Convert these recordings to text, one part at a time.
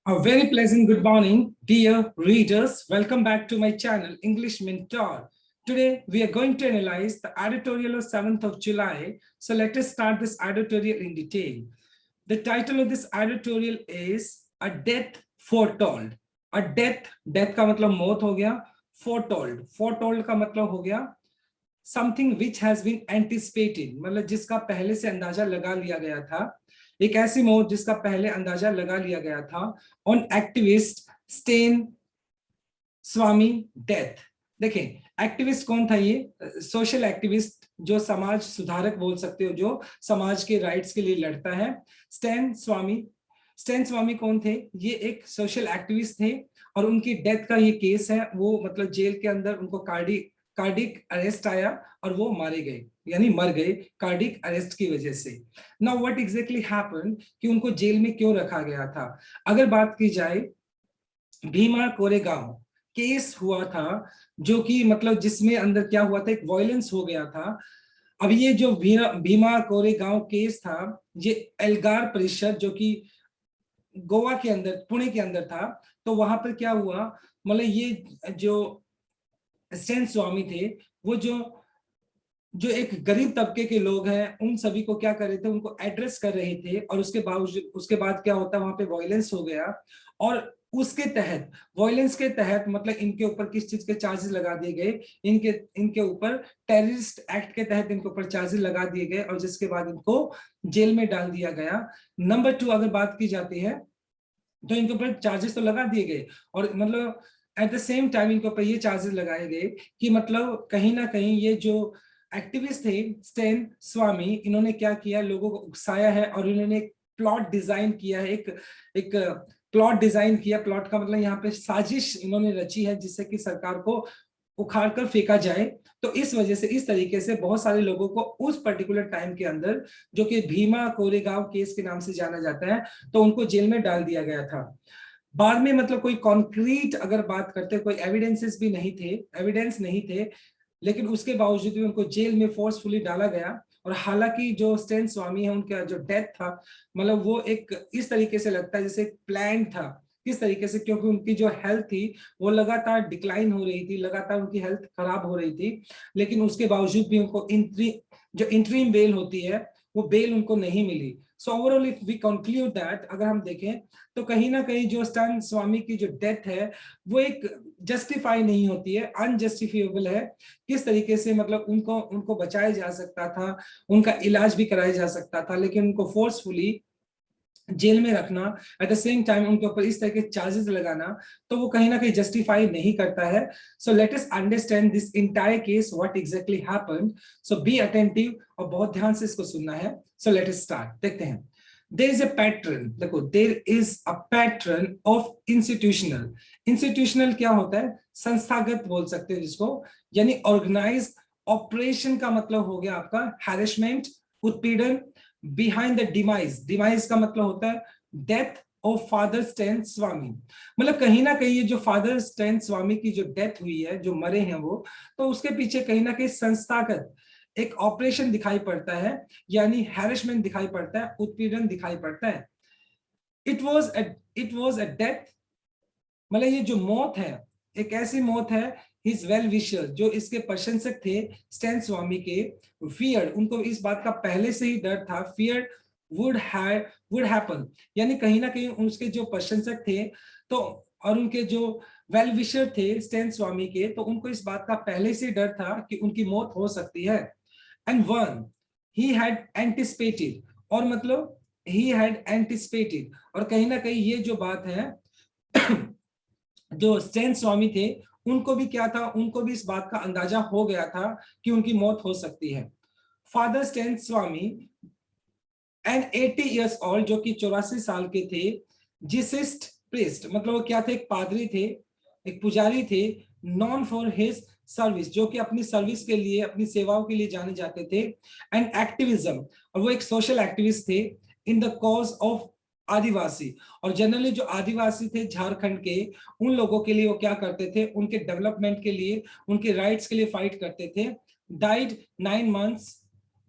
A very pleasant good morning, dear readers. Welcome back to my channel, English Mentor. Today, we are going to analyze the editorial of 7th of July. So let us start this editorial in detail. The title of this editorial is A Death Foretold. A death का मतलब मौत हो गया. Foretold का मतलब हो गया something which has been anticipated, मतलब जिसका पहले से अंदाजा लगा लिया गया था. एक ऐसी मौत जिसका पहले अंदाजा लगा लिया गया था. On activist Stan Swamy death. देखें एक्टिविस्ट कौन था, ये सोशल एक्टिविस्ट जो समाज सुधारक बोल सकते हो, जो समाज के राइट्स के लिए लड़ता है. स्टेन स्वामी कौन थे? ये एक सोशल एक्टिविस्ट थे और उनकी डेथ का ये केस है. वो मतलब जेल के अंदर उनको कार्डिक अरेस्ट आया और वो मारे गए, यानी मर गए कार्डिक अरेस्ट की वजह से. नाउ व्हाट एग्जैक्टली हैपेंड कि उनको जेल में क्यों रखा गया था? अगर बात की जाए, भीमा कोरेगांव केस हुआ था, जो कि मतलब जिसमें अंदर क्या हुआ था, एक वायलेंस हो गया था. अब ये जो भीमा कोरेगांव केस था, ये एल्गार परिषद जो कि गोवा के अंदर, पुणे के अंदर था. तो वहां पर क्या हुआ, मतलब ये जो स्टेन स्वामी थे, वो जो एक गरीब तबके के लोग हैं, उन सभी को क्या कर रहे थे, उनको एड्रेस कर रहे थे. और उसके बाद क्या होता, वहां पे वायलेंस हो गया. और उसके तहत, वायलेंस के तहत मतलब इनके ऊपर किस चीज के चार्जेस लगा दिए गए, इनके ऊपर टेररिस्ट एक्ट के तहत इनके ऊपर चार्जेस लगा दिए गए और जिसके बाद इनको जेल में डाल दिया गया. नंबर 2 अगर बात की जाती है तो इनके ऊपर चार्जेस तो लगा दिए गए और मतलब एट द सेम टाइम इनके ऊपर ये चार्जेस लगाए गए कि मतलब कहीं ना कहीं ये जो एक्टिविस्ट थे स्टेन स्वामी, इन्होंने क्या किया, लोगों को उकसाया है और इन्होंने एक प्लॉट डिजाइन किया है. एक प्लॉट डिजाइन किया. प्लॉट का मतलब यहाँ पे साजिश इन्होंने रची है जिससे कि सरकार को उखाड़ कर फेंका जाए. तो इस वजह से, इस तरीके से बहुत सारे लोगों को उस पर्टिकुलर टाइम के अंदर, जो कि भीमा कोरेगांव केस के नाम से जाना जाता है, तो उनको जेल में डाल दिया गया था. बाद में मतलब कोई कॉन्क्रीट अगर बात करते, कोई एविडेंस नहीं थे, लेकिन उसके बावजूद भी उनको जेल में फोर्सफुली डाला गया. और हालांकि जो स्टेन स्वामी है, उनका जो डेथ था, मतलब वो एक इस तरीके से लगता है जैसे एक प्लान था. किस तरीके से? क्योंकि उनकी जो हेल्थ थी वो लगातार डिक्लाइन हो रही थी, लगातार उनकी हेल्थ खराब हो रही थी. लेकिन उसके बावजूद भी उनको जो इंटरिम बेल होती है, वो बेल उनको नहीं मिली. So overall if we conclude that, अगर हम देखें तो कहीं ना कहीं जो स्टेन स्वामी की जो डेथ है, वो एक जस्टिफाई नहीं होती है, अनजस्टिफिएबल है. किस तरीके से मतलब उनको बचाया जा सकता था, उनका इलाज भी कराया जा सकता था, लेकिन उनको फोर्सफुली जेल में रखना, एट द सेम टाइम उनके ऊपर इस तरह के चार्जेस लगाना, तो वो कहीं ना कहीं जस्टिफाई नहीं करता है. So let us understand this entire case, what exactly happened. So be attentive और बहुत ध्यान से इसको सुनना है. So let us start. देखते हैं. There is a pattern. देखो, there is a pattern of institutional क्या होता है? संस्थागत बोल सकते हैं जिसको, यानी ऑर्गेनाइज. ऑपरेशन का मतलब हो गया आपका हैरेसमेंट, उत्पीड़न. बिहाइंड द डिमाइज का मतलब होता है डेथ ऑफ फादर स्टेन स्वामी. मतलब कहीं ना कहीं ये जो फादर स्टेन स्वामी की जो डेथ हुई है, जो मरे हैं वो, तो उसके पीछे कहीं ना कहीं संस्थागत एक ऑपरेशन दिखाई पड़ता है, यानी हैरेसमेंट दिखाई पड़ता है, उत्पीड़न दिखाई पड़ता है. इट वॉज अ डेथ, मतलब ये जो मौत है, एक ऐसी मौत है. हिज वेल विशर, जो इसके प्रशंसक थे स्टेन स्वामी के, फियर, उनको इस बात का पहले से ही डर था, फियर वुड हैपन, यानी कहीं ना कहीं उसके जो प्रशंसक थे, तो और उनके जो वेल विशर थे स्टेन स्वामी के, तो उनको इस बात का पहले से डर था कि उनकी मौत हो सकती है. And one he had anticipated, और मतलब ही हैड एंटिसिपेटेड, और कहीं ना कहीं ये जो बात है जो स्टेन स्वामी थे, उनको भी क्या था, उनको भी इस बात का अंदाजा हो गया था कि उनकी मौत हो सकती है. Father Stan Swamy and 80 years old, जो कि 84 साल के थे, जिसिस्ट प्रीस्ट, मतलब वो क्या थे, एक पादरी थे, एक पुजारी थे, नॉन फॉर हिज सर्विस, जो कि अपनी सर्विस के लिए, अपनी सेवाओं के लिए जाने जाते थे, एंड एक्टिविज्म, और वो एक सोशल एक्टिविस्ट थे, इन द कॉज ऑफ आदिवासी. और जनरली जो आदिवासी थे झारखंड के, उन लोगों के लिए वो क्या करते थे, उनके डेवलपमेंट के लिए, उनके राइट्स के लिए फाइट करते थे. डाइड 9 months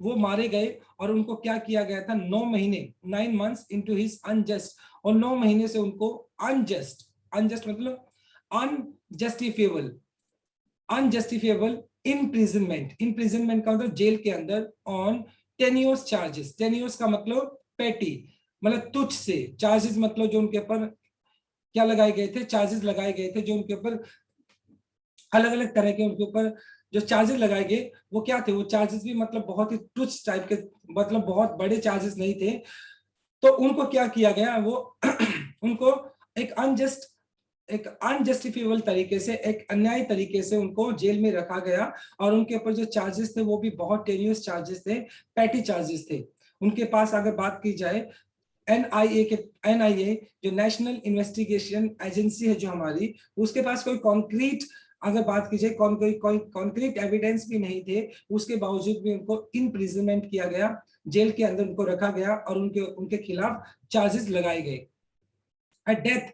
वो मारे गए और उनको क्या किया गया था, 9 महीने 9 months इनटू हिज अनजस्ट, और 9 महीने से उनको अनजस्ट, अनजस्ट मतलब अनजस्टिफिएबल, अनजस्टिफिएबल इम्प्रिजनमेंट, इम्प्रिजनमेंट का मतलब जेल के अंदर, ऑन टेन्योस चार्जेस, टेन्योस का मतलब पेटी, मतलब तुच्छ से, चार्जेस मतलब जो उनके ऊपर क्या लगाए गए थे, चार्जेस लगाए गए थे, जो उनके ऊपर अलग अलग तरह के, उनके ऊपर जो चार्जेस लगाए गए वो क्या थे, वो चार्जेस भी मतलब बहुत ही तुच्छ टाइप के, मतलब बहुत बड़े चार्जेस नहीं थे। तो उनको क्या किया गया, वो उनको एक अनजस्ट, एक अनजस्टिफिएबल तरीके से, एक अन्यायी तरीके से उनको जेल में रखा गया, और उनके ऊपर जो चार्जेस थे वो भी बहुत टेनियस चार्जेस थे, पैटी चार्जेस थे। उनके पास अगर बात की जाए एनआईए के, एनआईए जो नेशनल इन्वेस्टिगेशन एजेंसी है जो हमारी, उसके पास कोई कॉन्क्रीट, अगर बात की जाए कोई कॉन्क्रीट एविडेंस भी नहीं थे, उसके बावजूद भी उनको इम्प्रिजनमेंट किया गया, जेल के अंदर उनको रखा गया और उनके उनके खिलाफ चार्जेस लगाए गए। डेथ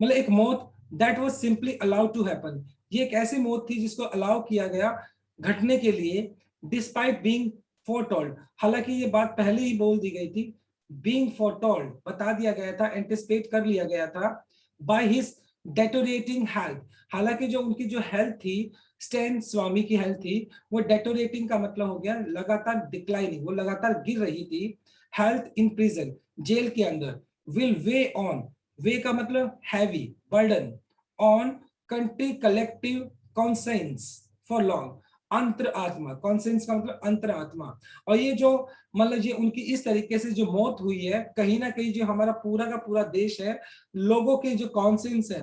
मतलब एक मौत, that was simply allowed to happen, ये एक ऐसी मौत थी जिसको अलाउ किया गया घटने के लिए, डिस्पाइट बीइंग फोरटोल्ड, हालांकि ये बात पहले ही बोल दी गई थी, बीइंग फोरटोल्ड बता दिया गया था, एंटिसिपेट कर लिया गया था, बाय हिज डेटोरेटिंग हेल्थ, हालांकि जो उनकी जो हेल्थ थी, स्टैन स्वामी की हेल्थ थी, वो डेटोरेटिंग का मतलब हो गया लगातार डिक्लाइनिंग, वो लगातार गिर रही थी, हेल्थ इन प्रिजन, जेल के अंदर, विल वे ऑन, वे का मतलब heavy burden, on country collective conscience for long, अंतर आत्मा, कॉन्सेंस का मतलब अंतर आत्मा, और ये जो मतलब ये उनकी इस तरीके से जो मौत हुई है, कहीं ना कहीं जो हमारा पूरा का पूरा देश है, लोगों के जो कॉन्सेंस है,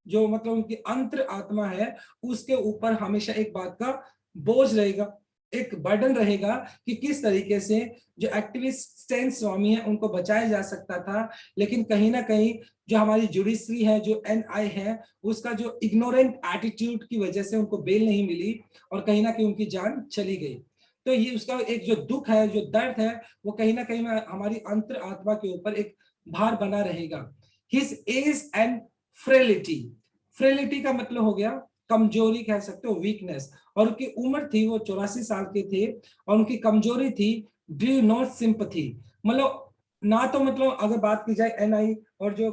जो मतलब उनकी अंतर आत्मा है, उसके ऊपर हमेशा एक बात का बोझ रहेगा, एक बर्डन रहेगा कि किस तरीके से जो एक्टिविस्ट स्टैन स्वामी है उनको बचाया जा सकता था, लेकिन कहीं ना कहीं जो हमारी जुडिशरी है, जो एनआई है, उसका जो इग्नोरेंट एटीट्यूड की वजह से उनको बेल नहीं मिली और कहीं ना कहीं उनकी जान चली गई। तो ये उसका एक जो दुख है, जो दर्द है, वो कहीं ना कहीं हमारी अंतर आत्मा के ऊपर एक भार बना रहेगा। His age and frailty, frailty का मतलब हो गया कमजोरी कह सकते हो, वीकनेस, और उनकी उम्र थी वो 84 साल के थे, और उनकी कमजोरी थी ड्यू नॉट सिंपथी, मतलब ना तो मतलब अगर बात की जाए एनआई और जो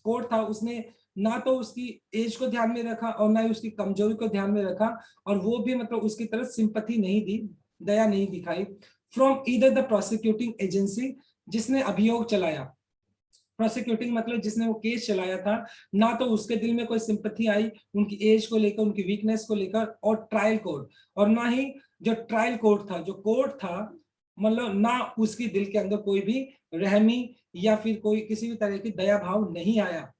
कोर्ट था, उसने ना तो उसकी एज को ध्यान में रखा और ना ही उसकी कमजोरी को ध्यान में रखा, और वो भी मतलब उसकी तरफ सिंपथी नहीं दी, दया नहीं दिखाई, from either the prosecuting agency, जिसने अभियोग चलाया, प्रोसिक्यूटिंग मतलब जिसने वो केस चलाया था, ना तो उसके दिल में कोई सिंपैथी आई उनकी एज को लेकर, उनकी वीकनेस को लेकर, और ट्रायल कोर्ट, और ना ही जो ट्रायल कोर्ट था, जो कोर्ट था, मतलब ना उसकी दिल के अंदर कोई भी रहमी या फिर कोई किसी भी तरह की दया भाव नहीं आया।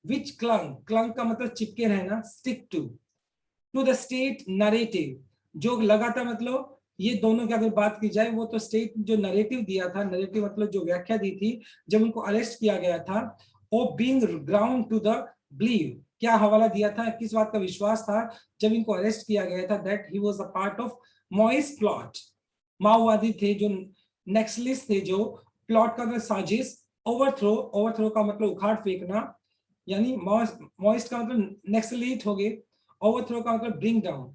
विच क्लंग, क्लंग का मतलब चिपके रहना, stick to the state narrative, जो लगातार मतलब ये दोनों की अगर बात की जाए, वो तो स्टेट जो नरेटिव दिया था, नरेटिव मतलब जो व्याख्या दी थी जब उनको अरेस्ट किया गया था, oh being ground to the believe, क्या हवाला दिया था, किस बात का विश्वास था जब इनको अरेस्ट किया गया था, that he was a part of moist plot, माओवादी थे जो नेक्सलिस्ट थे, जो प्लॉट का साजिश, ओवरथ्रो, ओवरथ्रो का मतलब उखाड़ फेंकना, यानी मॉइस्ट का मतलब नेक्सलिट हो गए, ओवरथ्रो का मतलब ब्रिंग डाउन,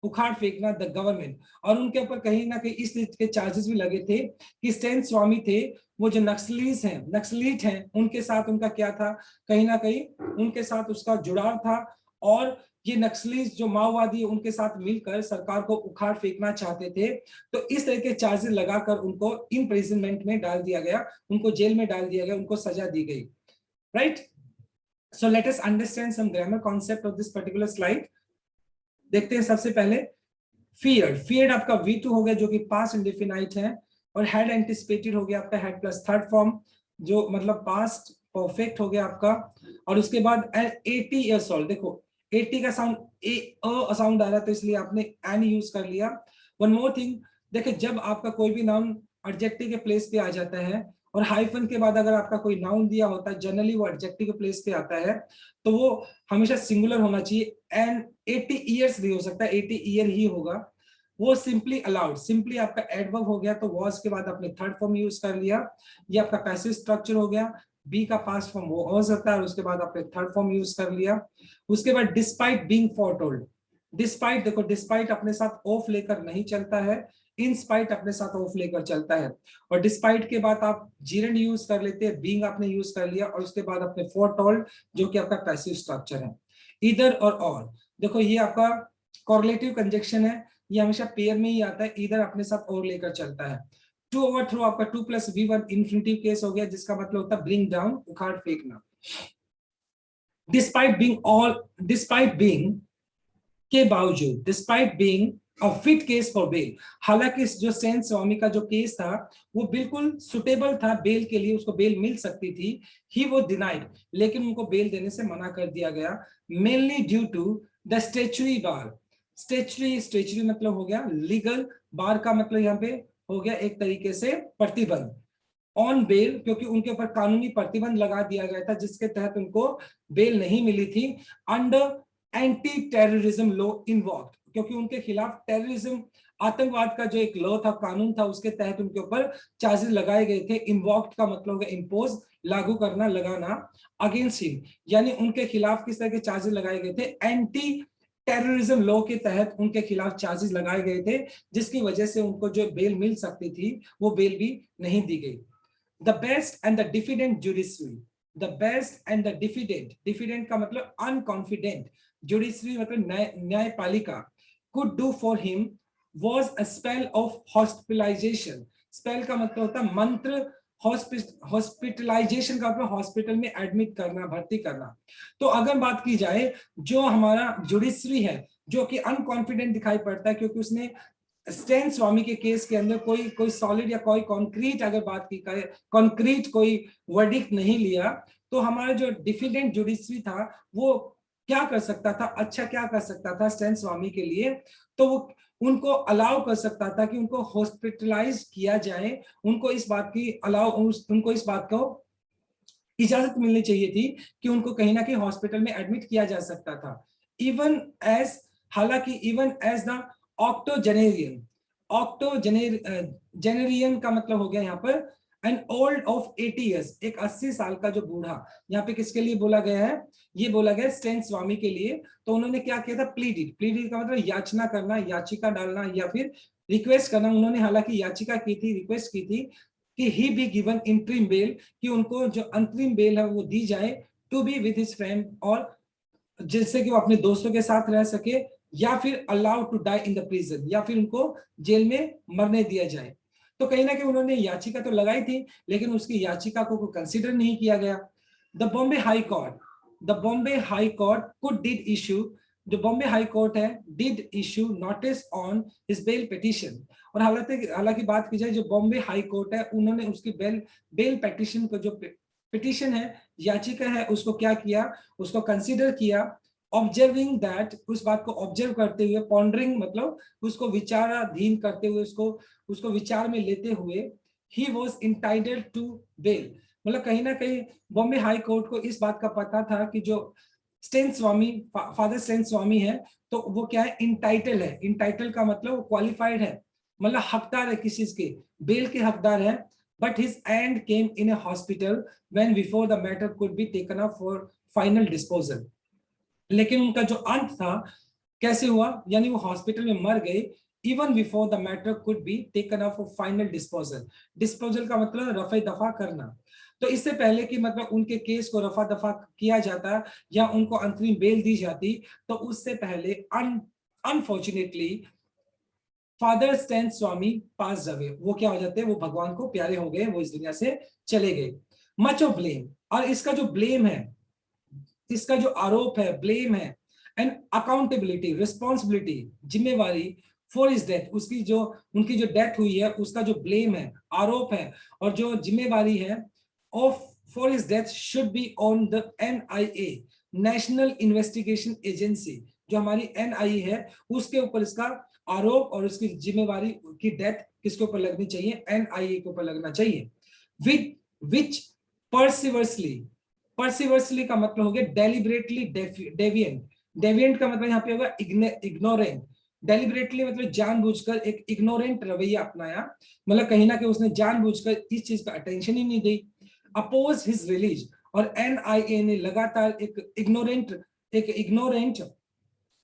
उखाड़ फेंकना द गवर्नमेंट, और उनके ऊपर कहीं ना कहीं इस चीज के चार्जेस भी लगे थे कि स्टैन स्वामी थे, वो जो नक्सलीस हैं, नक्सलीट हैं, उनके साथ उनका क्या था, कहीं ना कहीं उनके साथ उसका जुड़ाव था, और ये नक्सली जो माओवादी है उनके साथ मिलकर सरकार को उखाड़ फेंकना चाहते थे। तो इस तरह के चार्जेस लगाकर उनको इम्प्रिजनमेंट में डाल दिया गया, उनको जेल में डाल दिया गया, उनको सजा दी गई, right. So let us understand some grammar concept of this particular slide. देखते हैं सबसे पहले feared, feared आपका V2 हो गया जो कि past indefinite है, और had anticipated हो गया आपका had plus third form जो मतलब past perfect हो गया आपका, और उसके बाद 80 years old, देखो 80 का साउंड अ साउंड आ रहा है तो इसलिए आपने एन यूज कर लिया। वन मोर थिंग, देखिए जब आपका कोई भी नाउन एडजेक्टिव के प्लेस पे आ जाता है, और हाइफन के बाद अगर आपका कोई नाउन दिया होता है, जनरली वो एडजेक्टिव के प्लेस पे आता है, तो वो हमेशा सिंगुलर होना चाहिए, एंड 80 ईयर्स भी हो सकता है, 80 ईयर ही होगा, वो सिंपली अलाउड, सिंपली आपका एडवर्ब हो गया, तो वॉज के बाद आपने थर्ड फॉर्म यूज कर लिया, ये आपका पैसिव स्ट्रक्चर हो गया, बी का पास्ट फॉर्म वो हो सकता है, और उसके बाद आपने थर्ड फॉर्म यूज कर लिया। उसके बाद डिस्पाइट बीइंग फोरटोल्ड, डिस्पाइट, देखो डिस्पाइट अपने साथ ऑफ लेकर नहीं चलता है, इन स्पाइट अपने साथ ऑफ लेकर चलता है। और डिस्पाइट के बाद आप जीरेंड यूज कर लेते हैं, बीइंग आपने यूज कर लिया, और उसके बाद अपने फॉर टोल्ड जो कि आपका पैसिव स्ट्रक्चर है। इधर और देखो ये आपका कॉर्लेटिव कंजक्शन है, ये हमेशा पेयर में ही आता है, इधर अपने साथ और लेकर चलता है। टू ओवरथ्रो आपका 2 + V1 इन्फिनिटिव केस हो गया, जिसका मतलब होता है ब्रिंग डाउन, उखाड़ फेंकना। डिस्पाइट बीइंग के बावजूद, despite being a fit case for bail, हालांकि जो सेन स्वामी का जो केस था वो बिल्कुल सुटेबल था बेल के लिए, उसको बेल मिल सकती थी, ही वो डिनाइड, लेकिन उनको बेल देने से मना कर दिया गया, mainly due to the statutory bar. Statutory मतलब हो गया लीगल, बार का मतलब यहाँ पे हो गया एक तरीके से प्रतिबंध ऑन बेल, क्योंकि उनके ऊपर कानूनी प्रतिबंध लगा दिया गया था जिसके तहत उनको बेल नहीं मिली थी under anti terrorism law involve, क्योंकि उनके खिलाफ टेररिज्म आतंकवाद का जो एक लॉ था, कानून था, उसके तहत उनके ऊपर चार्जेस लगाए गए थे। इन्वॉक्ड का मतलब है इम्पोज, लागू करना, लगाना, अगेंस्ट हिम, यानी उनके खिलाफ किस तरह के चार्जेस लगाए गए थे, एंटी टेररिज्म लॉ के तहत उनके खिलाफ चार्जेस लगाए गए थे, जिसकी वजह से उनको जो बेल मिल सकती थी वो बेल भी नहीं दी गई। The best and the diffident judiciary, the best and the diffident का मतलब unconfident, judiciary मतलब न्यायपालिका, could do for him was a spell of hospitalization। spell का मतलब होता है मंत्र, हॉस्पिटलाइजेशन का मतलब हॉस्पिटल में एडमिट करना, भर्ती करना। तो अगर बात की जाए जो हमारा जुडिशरी है जो कि अनकॉन्फिडेंट दिखाई पड़ता है, क्योंकि उसने स्टेन स्वामी के केस के अंदर कोई सॉलिड या कोई कॉन्क्रीट, अगर बात की जाए कॉन्क्रीट कोई वर्डिक्ट नहीं लिया, तो हमारा जो डिफिडेंट जुडिशरी था वो क्या कर सकता था, अच्छा क्या कर सकता था स्टेन स्वामी के लिए, तो वो उनको अलाउ कर सकता था कि उनको हॉस्पिटलाइज किया जाए, उनको इस बात की उनको इस बात को इजाजत मिलनी चाहिए थी कि उनको कहीं ना कहीं हॉस्पिटल में एडमिट किया जा सकता था। इवन एज, हालांकि even as the octogenarian, octogenarian का मतलब हो गया यहाँ पर एन ओल्ड ऑफ 80 ईयर्स, एक 80 साल का जो बूढ़ा, यहाँ पे किसके लिए बोला गया है, ये बोला गया स्टेन स्वामी के लिए। तो उन्होंने क्या किया था, प्लीडिड का मतलब याचना करना, याचिका डालना या फिर रिक्वेस्ट करना। उन्होंने हालांकि याचिका की थी, रिक्वेस्ट की थी कि he be given interim bail, कि उनको जो अंतरिम बेल है वो दी जाए, to be with his friend, और जिससे कि वो अपने दोस्तों के साथ रह सके, या फिर allowed to die in the prison, या फिर उनको जेल में मरने दिया जाए। तो कहीं ना कहीं उन्होंने याचिका तो लगाई थी, लेकिन उसकी याचिका को कंसिडर नहीं किया गया। The Bombay High Court, the Bombay High Court could did issue, जो बॉम्बे हाई कोर्ट है did issue notice on his bail petition. और हालांकि बात की जाए जो बॉम्बे हाई कोर्ट है, उन्होंने उसकी बेल पिटीशन को, जो पिटीशन है, याचिका है, उसको क्या किया, उसको कंसीडर किया, ऑब्जर्विंग दैट, उस बात को ऑब्जर्व करते हुए, पॉन्डरिंग मतलब उसको विचाराधीन करते हुए, उसको विचार में लेते हुए, he was entitled to bail. मतलब कहीं ना कहीं बॉम्बे हाई कोर्ट को इस बात का पता था कि जो स्टेन स्वामी, फादर स्टेन स्वामी है, तो वो क्या है, इंटाइटल है। इंटाइटल का मतलब वो क्वालिफाइड है, मतलब हकदार है, किसी चीज के बेल के हकदार है। But his and came in A hospital when before the matter could be taken up for final disposal. लेकिन उनका जो अंत था कैसे हुआ, यानी वो हॉस्पिटल में मर गए, even before the matter could be taken up for final disposal. Disposal का मतलब रफे दफा करना। तो इससे पहले कि मतलब उनके केस को रफा दफा किया जाता या उनको अंतरिम बेल दी जाती, तो उससे पहले अनफॉर्चुनेटली फादर स्टैन स्वामी पास अवे, वो क्या हो जाते हैं, वो भगवान को प्यारे हो गए, वो इस दुनिया से चले गए। मच ऑफ ब्लेम, और इसका जो ब्लेम है, इसका जो आरोप है, ब्लेम है, एंड अकाउंटेबिलिटी, रिस्पॉन्सिबिलिटी, जिम्मेवारी फॉर इज डेथ, उसकी जो उनकी जो डेथ हुई है उसका जो ब्लेम है, आरोप है, और जो जिम्मेवारी है of for is death should be on the NIA, national investigation agency. जो हमारी NIA है उसके ऊपर इसका आरोप और उसकी जिम्मेवारी की डेथ किसके ऊपर लगनी चाहिए, NIA के ऊपर लगना चाहिए। विच परसिवर्सली, परसिवर्सली का मतलब हो गया डेलिबरेटली डेविएंट, डेविएंट का मतलब यहाँ पे होगा इग्नोरेंट, डेलिबरेटली मतलब जानबूझकर एक इग्नोरेंट रवैया अपनाया, मतलब कहीं ना कहीं उसने जानबूझकर इस चीज पर अटेंशन ही नहीं दी। अपोज हिज रिलीज, और NIA ने लगातार एक इग्नोरेंट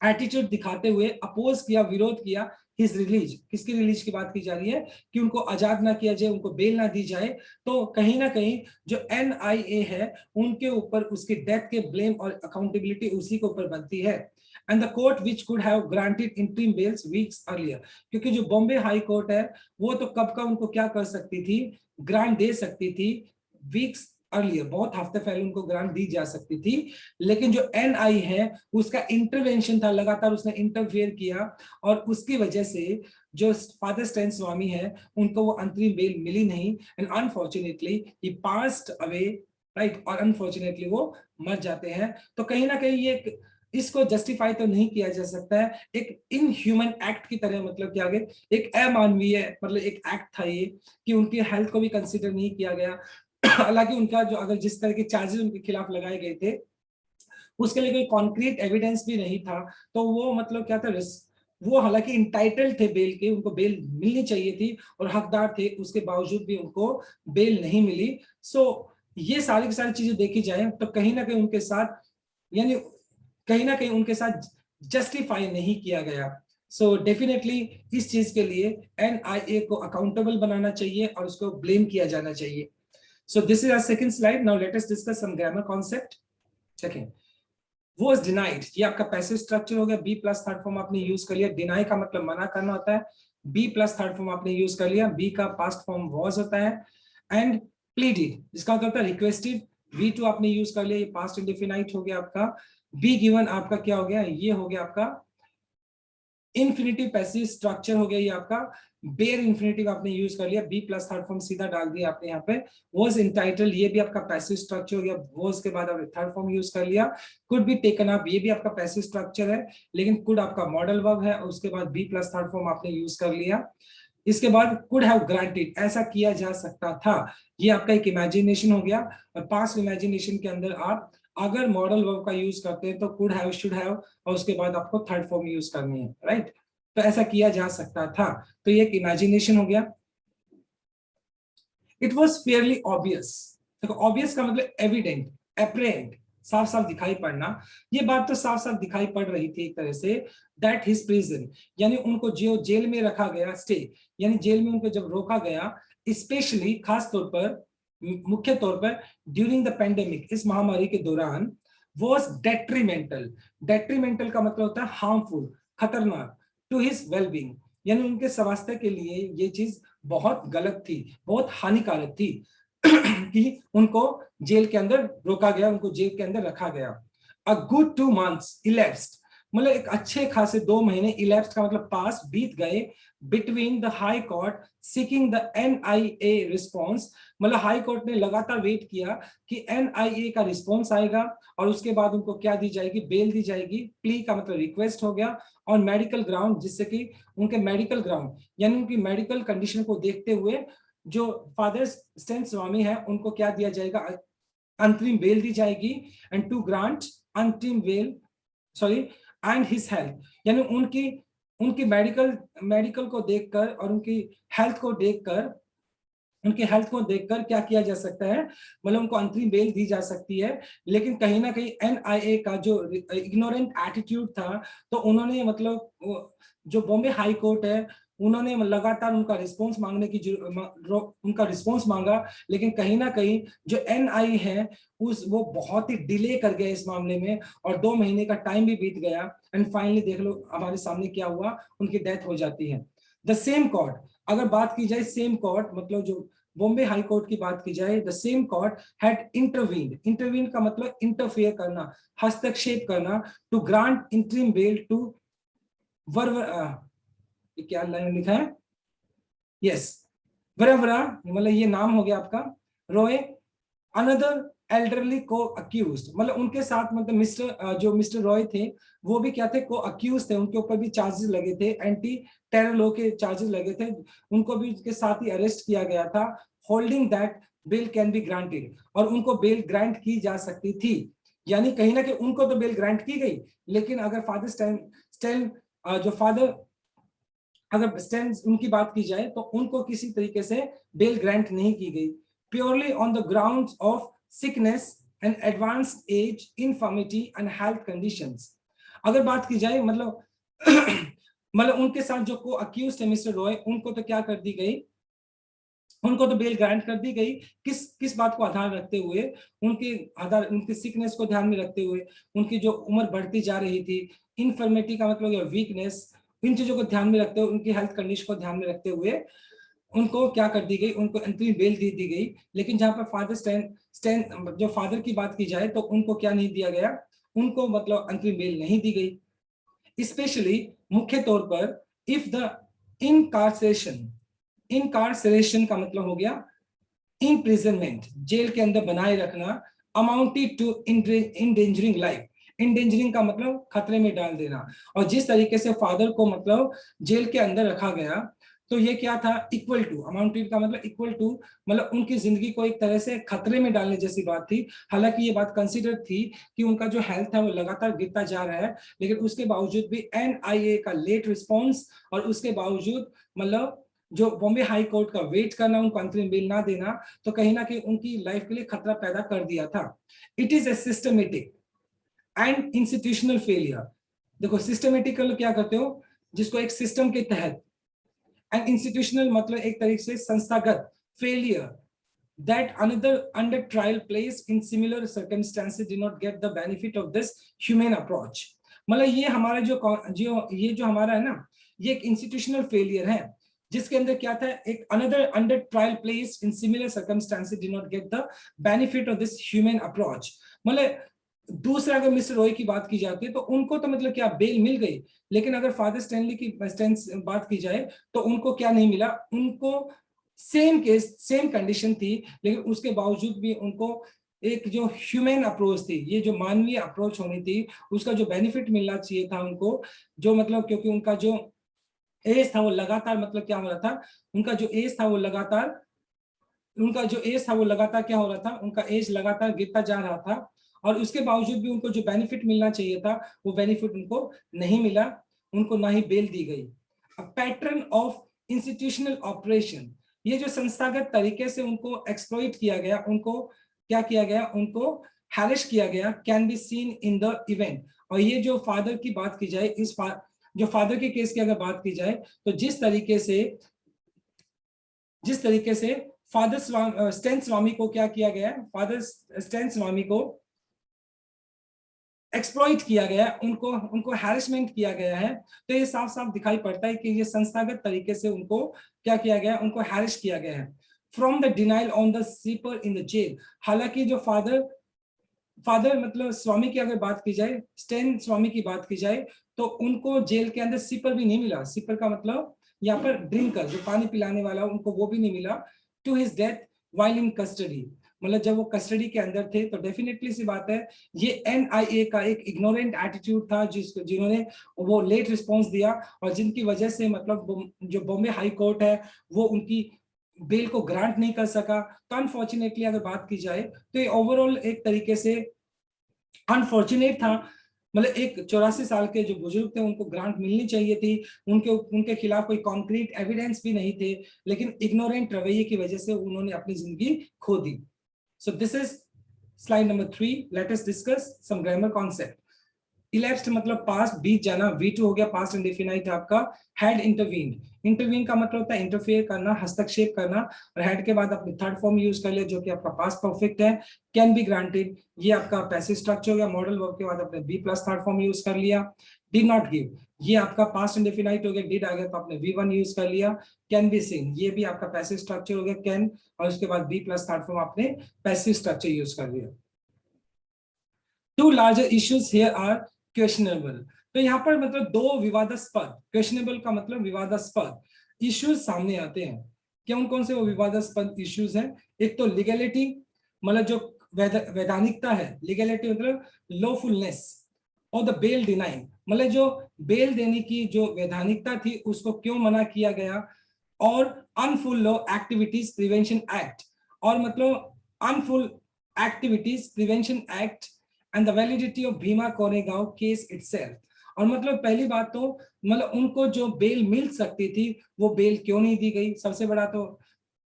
एटीट्यूड दिखाते हुए अपोज किया, विरोध किया हिज रिलीज। किसकी रिलीज की बात की जा रही है कि उनको आजाद ना किया जाए, उनको बेल ना दी जाए। तो कहीं ना कहीं जो एनआईए है उनके ऊपर उसकी डेथ के ब्लेम और अकाउंटेबिलिटी उसी के ऊपर बनती है। And the court which could have granted interim bails weeks earlier, क्योंकि जो बॉम्बे हाई कोर्ट है वो तो कब का उनको क्या कर सकती थी, ग्रांट दे सकती थी वीक्स अर्लियर, बहुत हफ्ते पहले उनको ग्रांट दी जा सकती थी। लेकिन जो एनआई है उसका इंटरवेंशन था, लगातार उसने इंटरफेयर किया और उसकी वजह से जो फादर स्टैन स्वामी है उनको वो अंतरिम बेल मिली नहीं। And unfortunately he passed away, right, और अनफॉर्चुनेटली वो मर जाते हैं। तो कहीं ना कहीं ये इसको जस्टिफाई तो नहीं किया जा सकता है, एक इनह्यूमन एक्ट की तरह, मतलब क्या आगे एक अमानवीय मतलब एक एक्ट था ये, कि उनकी हेल्थ को भी कंसीडर नहीं किया गया। हालांकि उनका जो अगर जिस तरह के चार्जेस उनके खिलाफ लगाए गए थे उसके लिए कोई कॉन्क्रीट एविडेंस भी नहीं था। तो वो मतलब क्या था, वो हालांकि इंटाइटल्ड थे बेल के, उनको बेल मिलनी चाहिए थी और हकदार थे, उसके बावजूद भी उनको बेल नहीं मिली। सो ये सारी की सारी चीजें देखी जाए तो कहीं ना कहीं उनके साथ, यानी कहीं ना कहीं उनके साथ जस्टिफाई नहीं किया गया। सो डेफिनेटली इस चीज के लिए एनआईए को अकाउंटेबल बनाना चाहिए और उसको ब्लेम किया जाना चाहिए। So this is our second slide. Now let us discuss some grammar concept. Checking was denied, ये आपका पैसिव स्ट्रक्चर हो गया। बी प्लस थर्ड फॉर्म आपने यूज कर लिया। डिनाई का मतलब मना करना होता है। बी प्लस थर्ड फॉर्म आपने यूज कर लिया। बी का पास्ट फॉर्म was होता है। एंड प्लीडेड जिसका होता है रिक्वेस्टेड, V2 आपने यूज कर लिया, ये पास्ट इंडेफिनाइट हो गया आपका। बी गिवन आपका क्या हो गया, ये हो गया आपका इन्फिनिटिव पैसिव स्ट्रक्चर हो गया ये आपका। बेयर इन्फिनिटिव आपने यूज कर लिया, बी प्लस थर्ड फॉर्म सीधा डाल दिया आपने यहाँ पे। वॉज इंटाइटल्ड, ये भी आपका पैसिव स्ट्रक्चर हो गया। वॉज के बाद आपने थर्ड फॉर्म यूज कर लिया। कुड बी टेकन अप, ये भी आपका पैसिव स्ट्रक्चर है, लेकिन कुड आपका मॉडल वर्ब है और उसके बाद बी प्लस थर्ड फॉर्म आपने यूज कर लिया। इसके बाद कुड हैव ग्रांटेड, ऐसा किया जा सकता था, ये आपका एक इमेजिनेशन हो गया। और पास्ट इमेजिनेशन के अंदर आप अगर मॉडल वर्ब का यूज करते हैं तो कुड हैव, शुड हैव और उसके बाद आपको थर्ड फॉर्म यूज करनी है, राइट। तो ऐसा किया जा सकता था, तो ये एक इमेजिनेशन हो गया। इट वॉज फेयरली ऑब्वियस, देखो ऑब्वियस का मतलब एविडेंट, एपरेंट, साफ साफ दिखाई पड़ना। ये बात तो साफ साफ दिखाई पड़ रही थी एक तरह से, दैट हिज प्रिजन, यानी उनको जो जेल में रखा गया, स्टे यानी जेल में उनको जब रोका गया, स्पेशली खास तौर पर, मुख्य तौर पर ड्यूरिंग द पेंडेमिक, इस महामारी के दौरान, वॉज डेट्रीमेंटल। डेट्रीमेंटल का मतलब होता है हार्मफुल, खतरनाक, टू हिज वेलबींग, यानी उनके स्वास्थ्य के लिए ये चीज बहुत गलत थी, बहुत हानिकारक थी कि उनको जेल के अंदर रोका गया, उनको जेल के अंदर रखा गया। अ गुड 2 months elapsed, मतलब एक अच्छे खासे 2 महीने, इलेप्स का मतलब पास, बीत गए, between the high court seeking the NIA response, मतलब हाई कोर्ट ने लगातार वेट किया कि एनआईए का रिस्पॉन्स आएगा और उसके बाद उनको क्या दी जाएगी, बेल दी जाएगी। प्ली का मतलब रिक्वेस्ट हो गया, और मेडिकल ग्राउंड, जिससे कि उनके मेडिकल ग्राउंड यानी उनकी मेडिकल कंडीशन को देखते हुए जो फादर स्टैन स्वामी है उनको क्या दिया जाएगा, अंतरिम बेल दी जाएगी। एंड टू ग्रांट अंतरिम bail, sorry, and his health, यानी उनकी उनकी मेडिकल को देखकर और उनकी हेल्थ को देखकर, उनकी हेल्थ को देखकर क्या किया जा सकता है, मतलब उनको अंतरिम बेल दी जा सकती है। लेकिन कहीं ना कहीं एनआईए का जो इग्नोरेंट एटीट्यूड था, तो उन्होंने मतलब जो बॉम्बे हाई कोर्ट है उन्होंने लगातार उनका रिस्पांस मांगने की उनका रिस्पांस मांगा, लेकिन कहीं ना कहीं जो एनआई है वो बहुत ही डिले कर गए इस मामले में, और 2 महीने का टाइम भी बीत गया। एंड फाइनली देख लो हमारे सामने क्या हुआ, उनकी डेथ हो जाती है। द सेम कोर्ट, अगर बात की जाए सेम कोर्ट, मतलब जो बॉम्बे हाई कोर्ट की बात की जाए, the same court had intervened, intervene का मतलब इंटरफेयर करना, हस्तक्षेप करना, to grant interim bail to क्या लाइन लिखा है, यस, वरवरा, मतलब ये नाम हो गया आपका, रॉय, अनदर एल्डरली को अक्यूज्ड, मतलब उनके साथ मतलब जो मिस्टर रॉय थे वो भी क्या थे, को अक्यूज थे, उनके ऊपर भी चार्जेस लगे थे, एंटी टेरर लॉ के चार्जेस लगे थे, उनको भी उसके साथ ही अरेस्ट किया गया था। Holding that bail can be granted, और उनको बेल ग्रांट की जा सकती थी, यानी कहीं ना कहीं उनको तो बेल ग्रांट की गई, लेकिन अगर फादर स्टैन जो फादर अगर स्टैन उनकी बात की जाए तो उनको किसी तरीके से बेल ग्रांट नहीं की गई, purely on the grounds of sickness and advanced age, infirmity and health conditions. अगर बात की जाए मतलब मतलब उनके साथ जो को अक्यूज थे मिस्टर रॉय, उनको तो क्या कर दी गई, उनको तो बेल ग्रांट कर दी गई। किस किस बात को आधार रखते हुए, उनके आधार उनकी सिकनेस को ध्यान में रखते हुए, उनकी जो उम्र बढ़ती जा रही थी, इन्फर्मिटी का मतलब या वीकनेस, इन चीजों को ध्यान में रखते हुए, उनकी हेल्थ कंडीशन को ध्यान में रखते हुए उनको क्या कर दी गई, उनको अंतरिम बेल दे दी गई। लेकिन जहां पर फादर स्टैन स्टैन जो फादर की बात की जाए तो उनको क्या नहीं दिया गया, उनको मतलब अंतरिम बेल नहीं दी गई। स्पेशली मुख्य तौर पर इफ द इनकार्सरेशन, इनकार्सरेशन का मतलब हो गया इम्प्रिजनमेंट, जेल के अंदर बनाए रखना, amounted to endangering life, endangering का मतलब खतरे में डाल देना। और जिस तरीके से फादर को मतलब जेल के अंदर रखा गया, तो ये क्या था, इक्वल टू, अमाउंटेड का मतलब इक्वल टू, मतलब उनकी जिंदगी को एक तरह से खतरे में डालने जैसी बात थी। हालांकि ये बात कंसिडर थी कि उनका जो हेल्थ है वो लगातार गिरता जा रहा है, लेकिन उसके बावजूद भी एनआईए का लेट रिस्पॉन्स, और उसके बावजूद मतलब जो बॉम्बे हाई कोर्ट का वेट करना, उनको अंतरिम बेल ना देना, तो कहीं ना कहीं उनकी लाइफ के लिए खतरा पैदा कर दिया था। It is a systematic and institutional failure. देखो सिस्टमेटिक क्या करते हो, जिसको एक सिस्टम के तहत, एंड इंस्टीट्यूशनल मतलब एक तरीके से संस्थागत failure, that another under trial place in similar circumstances did not get the benefit of this humane approach। मतलब ये हमारा जो ये जो हमारा है ना, ये एक इंस्टीट्यूशनल फेलियर है, जिसके अंदर क्या था, एक another under trial place in similar circumstances did not get the benefit of this human approach. मतलब दूसरा अगर मिस्टर रॉय की बात की जाती है तो उनको तो मतलब क्या बेल मिल गई, लेकिन अगर फादर स्टैनली की बात की जाए तो उनको क्या नहीं मिला, उनको सेम केस सेम कंडीशन थी, लेकिन उसके बावजूद भी उनको एक जो ह्यूमन अप्रोच थी, ये जो मानवीय अप्रोच होनी थी, उसका जो बेनिफिट मिलना चाहिए था उनको, जो मतलब क्योंकि उनका जो एज था वो लगातार मतलब क्या हो रहा था, उनका जो एज था वो लगातार, उनका जो एज था वो लगातार क्या हो रहा था, उनका एज लगातार गिरता जा रहा था, और उसके बावजूद भी उनको जो बेनिफिट मिलना चाहिए था वो बेनिफिट उनको नहीं मिला, उनको ना ही बेल दी गई। पैटर्न ऑफ इंस्टीट्यूशनल ऑपरेशन, ये जो संस्थागत तरीके से उनको एक्सप्लॉइट किया गया, उनको क्या किया गया, उनको हैरिश किया गया, can be seen in the event. और ये जो फादर की बात की जाए, जो फादर के केस की अगर बात की जाए, तो जिस तरीके से फादर स्टैन स्वामी को क्या किया गया, फादर स्टैन स्वामी को एक्सप्लॉइट किया गया, उनको उनको हैरेसमेंट किया गया है, तो ये साफ साफ दिखाई पड़ता है कि ये संस्थागत तरीके से उनको क्या किया गया, उनको हैरिश किया गया है। From the denial on the sleeper in the jail, हालांकि जो फादर फादर मतलब स्वामी की अगर बात की जाए, स्टेन स्वामी की बात की जाए, तो उनको जेल के अंदर सिपर भी नहीं मिला। सिपर का मतलब यहाँ पर ड्रिंकर, जो पानी पिलाने वाला, उनको वो भी नहीं मिला। To his death while in custody, मतलब जब वो कस्टडी के अंदर थे, तो डेफिनेटली सी बात है, ये एनआईए का एक इग्नोरेंट एटीट्यूड था, जिन्होंने वो लेट रिस्पॉन्स दिया, और जिनकी वजह से मतलब जो बॉम्बे हाई कोर्ट है वो उनकी बेल को ग्रांट नहीं कर सका। तो अनफॉर्चुनेटली अगर बात की जाए तो ये ओवरऑल एक तरीके से अनफॉर्चुनेट था। मतलब एक 84 साल के जो बुजुर्ग थे, उनको ग्रांट मिलनी चाहिए थी, उनके उनके खिलाफ कोई कॉन्क्रीट एविडेंस भी नहीं थे, लेकिन इग्नोरेंट रवैये की वजह से उन्होंने अपनी जिंदगी खो दी। So this is slide number 3। Let us discuss some grammar concept. Elapsed मतलब पास्ट, बीत जाना, V2 हो गया पास्ट इंडेफिनाइट आपका। हैड इंटरवीन्ड, इंटरवीन का मतलब होता है इंटरफेयर करना, हस्तक्षेप करना, और हैड के बाद आपने थर्ड फॉर्म यूज कर लिया जो कि आपका पास्ट परफेक्ट है। कैन बी ग्रांटेड, ये आपका पैसिव स्ट्रक्चर हो गया। मॉडल वर्ब के बाद आपने be plus third form use कर लिया। डिड नॉट गिव, ये आपका पास्ट इंडेफिनाइट हो गया, डिड आ गया तो आपने V1 यूज कर लिया। कैन बी सीन, ये भी आपका पैसिव स्ट्रक्चर हो गया कैन, और उसके बाद बी प्लस थर्ड फॉर्म आपने पैसिव स्ट्रक्चर यूज कर लिया। Two larger issues here are questionable, तो यहाँ पर मतलब दो विवादास्पद, क्वेश्चनेबल का मतलब विवादास्पद इश्यूज सामने आते हैं। कौन कौन से वो विवादास्पद इश्यूज हैं? एक तो लीगैलिटी, मतलब जो वैधानिकता है, लीगैलिटी मतलब लॉफुलनेस, और द बेल डिनाइंग, मतलब जो बेल देने की जो वैधानिकता थी उसको क्यों मना किया गया, और unlawful activities prevention act, और मतलब unlawful activities prevention act and the validity of Bhima Koregaon case itself. और मतलब पहली बात तो मतलब उनको जो बेल मिल सकती थी वो बेल क्यों नहीं दी गई, सबसे बड़ा तो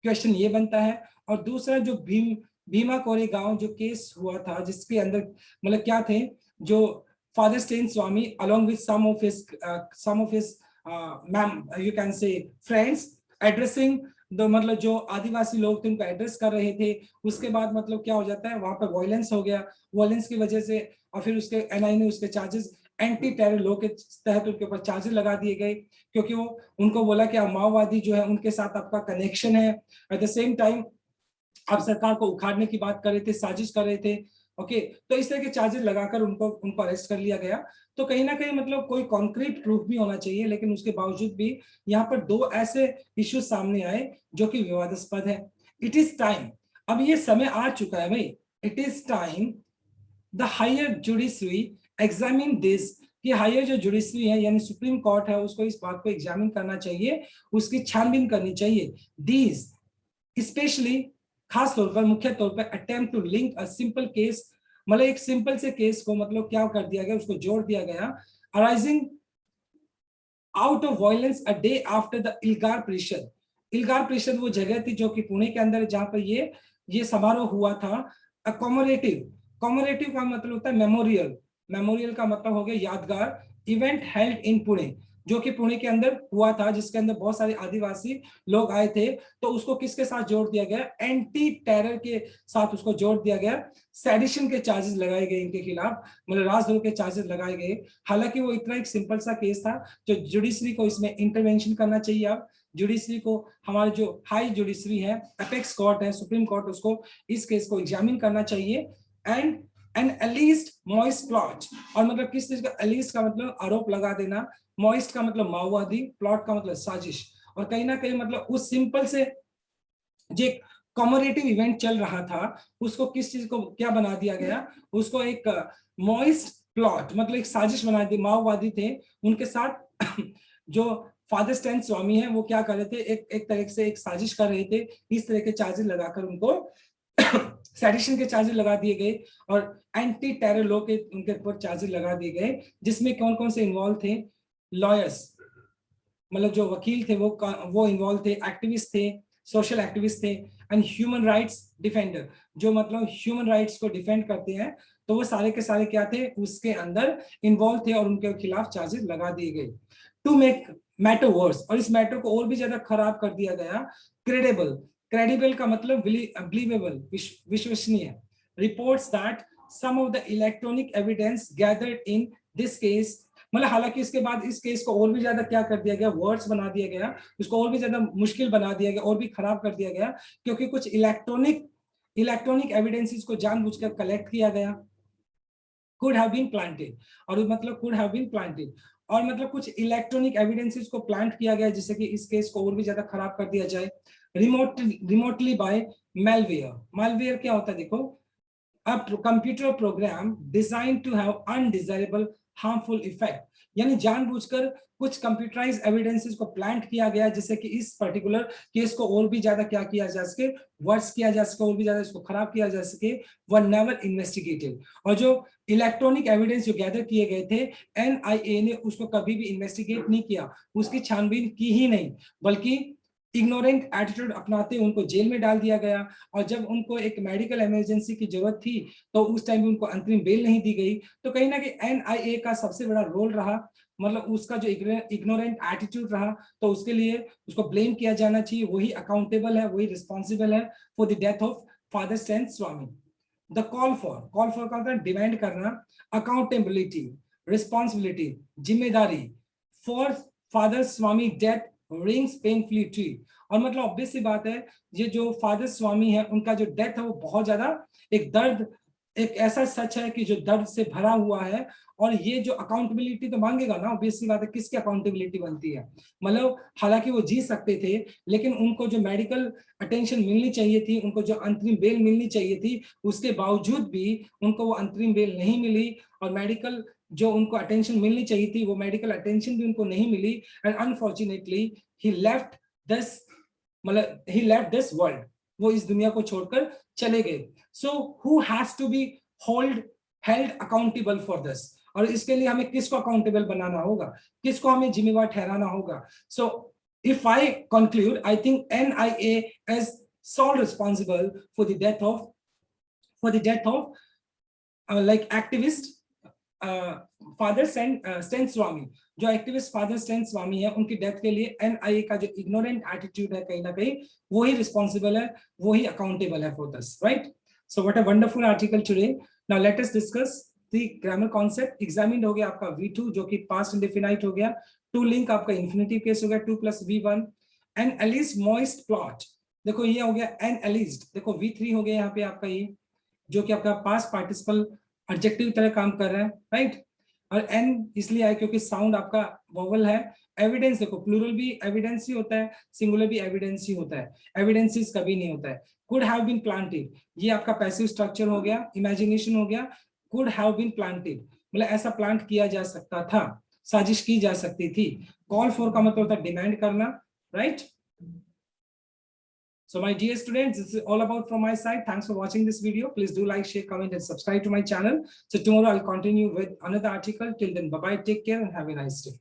क्वेश्चन ये बनता है। और दूसरा जो भीमा कोरेगांव जो केस हुआ था, जिसके अंदर मतलब क्या थे, जो Father Stain Swami, along with some of his you can say friends, addressing the मतलब जो आदिवासी लोग थे उनको एड्रेस कर रहे थे। उसके बाद मतलब क्या हो जाता है, वहां पर वायलेंस हो गया, वायलेंस की वजह से और फिर उसके एनआई ने उसके चार्जेस एंटी टेरर लॉ के तहत उनके ऊपर चार्जेस लगा दिए गए, क्योंकि वो उनको बोला कि आप माओवादी जो है उनके साथ आपका कनेक्शन है। एट द सेम टाइम आप सरकार को उखाड़ने की बात कर रहे थे, साजिश कर रहे थे। ओके, तो इस तरह के चार्जेस लगाकर उनको अरेस्ट कर लिया गया। तो कहीं ना कहीं मतलब कोई कॉन्क्रीट प्रूफ भी होना चाहिए, लेकिन उसके बावजूद भी यहाँ पर दो ऐसे इश्यूज सामने आए जो कि विवादास्पद है। इट इज टाइम, अब ये समय आ चुका है भाई, it is time the higher judiciary examine this, कि हायर जो जुडिशरी है यानी सुप्रीम कोर्ट है उसको इस बात को एग्जामिन करना चाहिए, उसकी छानबीन करनी चाहिए। दीज स्पेशली, खास तौर पर मुख्य तौर पर attempt to link a simple case, मतलब एक सिंपल से केस को मतलब क्या कर दिया गया, उसको जोड़ दिया गया, arising out of violence a day after the Elgar Parishad. Elgar परिषद वो जगह थी जो कि पुणे के अंदर जहां पर ये समारोह हुआ था। अ कॉमोरेटिव, कॉमोरेटिव का मतलब होता है मेमोरियल, मेमोरियल का मतलब हो गया यादगार, इवेंट हेल्ड इन पुणे, जो कि पुणे के अंदर हुआ था, जिसके अंदर बहुत सारे आदिवासी लोग आए थे। तो उसको किसके साथ जोड़ दिया गया, एंटी टेरर के साथ उसको जोड़ दिया गया। सेडिशन के चार्जेस लगाए गए इनके खिलाफ, मतलब राजद्रोह के चार्जेस लगाए गए। हालांकि वो इतना एक सिंपल सा केस था, जो जुडिशरी को इसमें इंटरवेंशन करना चाहिए। अब जुडिशरी को, हमारे जो हाई जुडिशरी है, अपेक्स कोर्ट है, सुप्रीम कोर्ट, उसको इस केस को एग्जामिन करना चाहिए। And an alleged Maoist plot, और मतलब किस चीज का एलिस्ट का मतलब आरोप लगा देना, मॉइस्ट का मतलब माओवादी, प्लॉट का मतलब साजिश। और कहीं ना कहीं मतलब उस सिंपल से जो कॉमोरेटिव इवेंट चल रहा था उसको किस चीज को क्या बना दिया गया, उसको एक मॉइस्ट प्लॉट, मतलब एक साजिश बना दी। माओवादी थे उनके साथ जो फादर स्टैन स्वामी है वो क्या कर रहे थे, एक तरह से एक साजिश कर रहे थे। इस तरह के चार्जेस लगाकर उनको सेडिशन के चार्जेस लगा दिए गए और एंटी टेरर लॉ के उनके ऊपर चार्जेस लगा दिए गए, जिसमें कौन कौन से इन्वॉल्व थे, लॉयर्स, मतलब जो वकील थे वो इन्वॉल्व थे, एक्टिविस्ट थे, सोशल एक्टिविस्ट थे, एंड ह्यूमन राइट्स डिफेंडर, जो मतलब ह्यूमन राइट्स को डिफेंड करते हैं। तो वो सारे के सारे क्या थे, उसके अंदर इन्वॉल्व थे और उनके खिलाफ चार्जेस लगा दिए गए। टू मेक मैटर वर्स, और इस मैटर को और भी ज्यादा खराब कर दिया गया, क्रेडिबल, क्रेडिबल का मतलब बिलीवेबल, विश्वसनीय, reports that some of the electronic evidence gathered in this case, मतलब हालांकि इसके बाद इस केस को और भी ज्यादा क्या कर दिया गया, वर्ड्स बना दिया गया, उसको और भी ज्यादा मुश्किल बना दिया गया और भी खराब कर दिया गया, क्योंकि कुछ इलेक्ट्रॉनिक एविडेंसेस को जानबूझकर कलेक्ट किया गया। could have been planted, और मतलब could have been planted, और मतलब कुछ इलेक्ट्रॉनिक एविडेंसेस को प्लांट किया गया जिससे कि इस केस को और भी ज्यादा खराब कर दिया जाए। रिमोटली बाय मेलवेयर, मेलवेयर क्या होता है देखो, a computer program designed to have undesirable harmful effect, यानी जानबूझकर कुछ कंप्यूटराइज एविडेंसेस को प्लांट किया गया जिससे कि इस पर्टिकुलर केस को और भी ज्यादा क्या किया जा सके, वर्स किया जा सके, और भी ज्यादा इसको खराब किया जा सके। वर नेवर इन्वेस्टिगेटेड, और जो इलेक्ट्रॉनिक एविडेंस जो गैदर किए गए थे, एनआईए ने उसको कभी भी इन्वेस्टिगेट नहीं किया, उसकी छानबीन की ही नहीं, बल्कि इग्नोरेंट एटीट्यूड अपनाते उनको जेल में डाल दिया गया। और जब उनको एक मेडिकल इमरजेंसी की जरूरत थी तो उस टाइम भी उनको अंतरिम बेल नहीं दी गई। तो कहीं ना कहीं एनआईए का सबसे बड़ा रोल रहा, मतलब उसका जो इग्नोरेंट एटीट्यूड रहा, तो उसके लिए उसको ब्लेम किया जाना चाहिए, वही अकाउंटेबल है, वही रिस्पॉन्सिबल है for the death of father Stan Swami. The call for का डिमांड करना, अकाउंटेबिलिटी, रिस्पॉन्सिबिलिटी, जिम्मेदारी for father Swami death rings painfully tree, और मतलब ऑब्वियस सी बात है, ये जो फादर स्वामी है उनका जो डेथ है वो बहुत ज्यादा एक दर्द, एक ऐसा सच है कि जो दर्द से भरा हुआ है। और ये जो अकाउंटेबिलिटी तो मांगेगा ना, ऑब्वियस सी बात है, किसकी अकाउंटेबिलिटी बनती है, मतलब हालांकि वो जी सकते थे, लेकिन उनको जो मेडिकल अटेंशन मिलनी चाहिए थी, उनको जो अंतरिम बेल मिलनी चाहिए थी, उसके बावजूद भी उनको वो अंतरिम बेल नहीं मिली, और मेडिकल जो उनको अटेंशन मिलनी चाहिए थी वो मेडिकल अटेंशन भी उनको नहीं मिली। And unfortunately he left this, मतलब ही लेफ्ट दिस वर्ल्ड, वो इस दुनिया को छोड़कर चले गए। So who has to be held accountable for this, और इसके लिए हमें किसको अकाउंटेबल बनाना होगा, किसको हमें जिम्मेवार ठहराना होगा। So if I conclude, I think NIA is sole responsible for the death of like activist father Stan Swamy, जो एक्टिविस्ट फादर स्टैन स्वामी है, उनकी डेथ के लिए NIA का जो इग्नोरेंट एटीट्यूड है कहीं ना कहीं वो ही रिस्पॉन्सिबल है, वो ही अकाउंटेबल है for this, right? So what a wonderful article today. Now let us discuss the grammar concept. Examined हो गया आपका V2 जो कि पास्ट इंडेफिनाइट हो गया, टू लिंक आपका इंफिनिटिव केस हो गया 2 + V1, एन एलिज मॉइस्ट प्लॉट, देखो ये हो गया एन एलिज्ड, देखो V3 हो गया यहाँ पे आपका ये, जो कि आपका पास्ट पार्टिसिपल एडजेक्टिव तरह काम कर रहा है, राइट? और एन इसलिए आया क्योंकि साउंड आपका वोवल है। एविडेंस देखो, प्लूरल भी एविडेंस ही होता है, सिंगुलर भी एविडेंस ही होता है, एविडेंसेस कभी नहीं होता है। कुड हैव बीन प्लांटेड, ये आपका पैसिव स्ट्रक्चर हो गया, इमेजिनेशन हो गया। कुड हैव बीन प्लांटेड मतलब ऐसा प्लांट किया जा सकता था, साजिश की जा सकती थी। कॉल फॉर का मतलब होता है डिमांड करना, right? So my dear students, this is all about from my side. Thanks for watching this video. Please do like, share, comment, and subscribe to my channel. So tomorrow I'll continue with another article. Till then, bye-bye, take care, and have a nice day.